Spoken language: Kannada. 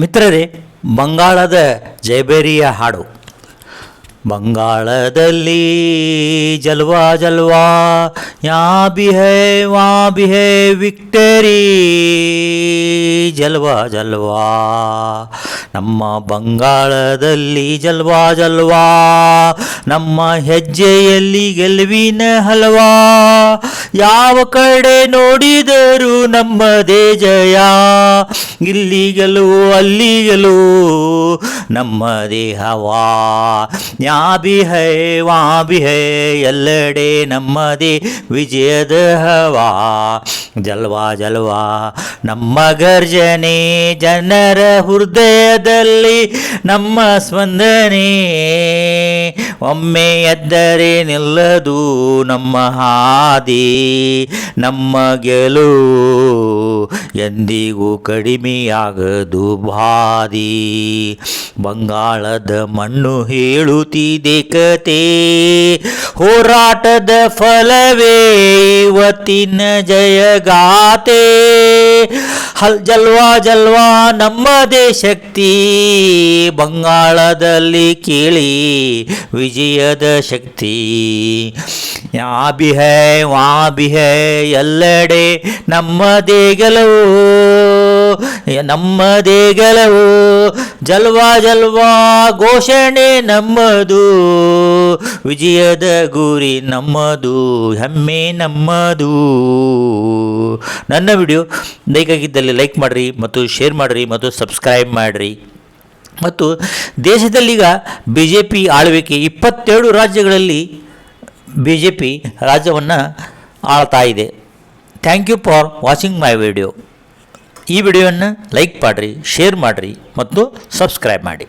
ಮಿತ್ರರೇ, ಬಂಗಾಳದ ಜಯಬೇರಿಯ ಹಾಡು. ಬಂಗಾಳದಲ್ಲಿ ಜಲ್ವಾ ಜಲ್ವಾ, ಯಾ ಬಿ ಹೈ ವಾ ಬಿ ಹೈ ವಿಕ್ಟರಿ, ಜಲ್ವಾ ಜಲ್ವಾ. ನಮ್ಮ ಬಂಗಾಳದಲ್ಲಿ ಜಲ್ವಾ ಜಲ್ವಾ, ನಮ್ಮ ಹೆಜ್ಜೆಯಲ್ಲಿ ಗೆಲುವಿನ ಹಲ್ವಾ. ಯಾವ ಕಡೆ ನೋಡಿದರೂ ನಮ್ಮದೇ ಜಯ, ಇಲ್ಲಿ ಗೆಲುವು ಅಲ್ಲಿ ಗೆಲುವು ನಮ್ಮದೇ ಹವಾ. ಯಾ ಬಿ ಹೈ ವಾ ಬಿ ಹೈ, ಎಲ್ಲೆಡೆ ನಮ್ಮದೇ ವಿಜಯದ ಹವಾ. ಜಲ್ವಾ ಜಲ್ವಾ ನಮ್ಮ ಗರ್ಜನೆ, ಜನರ ಹೃದಯದಲ್ಲಿ ನಮ್ಮ ಸ್ಪಂದನೆ. ಒಮ್ಮೆ ಎದ್ದರೆ ನಿಲ್ಲದು ನಮ್ಮ ಹಾದಿ, ನಮ್ಮ ಗೆಲುವು ಎಂದಿಗೂ ಕಡಿಮೆಯಾಗದು ಬಾದಿ. ಬಂಗಾಳದ ಮಣ್ಣು ಹೇಳುತ್ತಿದೆ ಕತೆ, ಹೋರಾಟದ ಫಲವೇ ಇವತ್ತಿನ ಜಯಗಾತೆ. ಜಲ್ವಾ ಜಲ್ವಾ ನಮ್ಮದೇ ಶಕ್ತಿ, ಬಂಗಾಳದಲ್ಲಿ ಕೇಳಿ ವಿಜಯದ ಶಕ್ತಿ. ಯಾ ಬಿ ಹೈ ವಾ ಬಿ ಹೈ, ಎಲ್ಲೆಡೆ ನಮ್ಮದೇ ಗೆಲುವು ನಮ್ಮದೇ ಗೆಲುವು. ಜಲ್ವಾ ಜಲ್ವಾ ಘೋಷಣೆ ನಮ್ಮದು, ವಿಜಯದ ಗುರಿ ನಮ್ಮದು, ಹೆಮ್ಮೆ ನಮ್ಮದು. ನನ್ನ ವಿಡಿಯೋ ಬೇಕಾಗಿದ್ದಲ್ಲಿ ಲೈಕ್ ಮಾಡಿರಿ ಮತ್ತು ಶೇರ್ ಮಾಡಿರಿ ಮತ್ತು ಸಬ್ಸ್ಕ್ರೈಬ್ ಮಾಡಿರಿ. ಮತ್ತು ದೇಶದಲ್ಲೀಗ ಬಿ ಜೆ ಪಿ ಆಳ್ವಿಕೆ 22 ರಾಜ್ಯಗಳಲ್ಲಿ ಬಿ ಜೆ ಪಿ ರಾಜ್ಯವನ್ನು ಆಳ್ತಾ ಇದೆ. Thank you for watching my video. ಈ ವಿಡಿಯೋವನ್ನು ಲೈಕ್ ಮಾಡಿರಿ, ಶೇರ್ ಮಾಡಿರಿ ಮತ್ತು ಸಬ್ಸ್ಕ್ರೈಬ್ ಮಾಡಿ.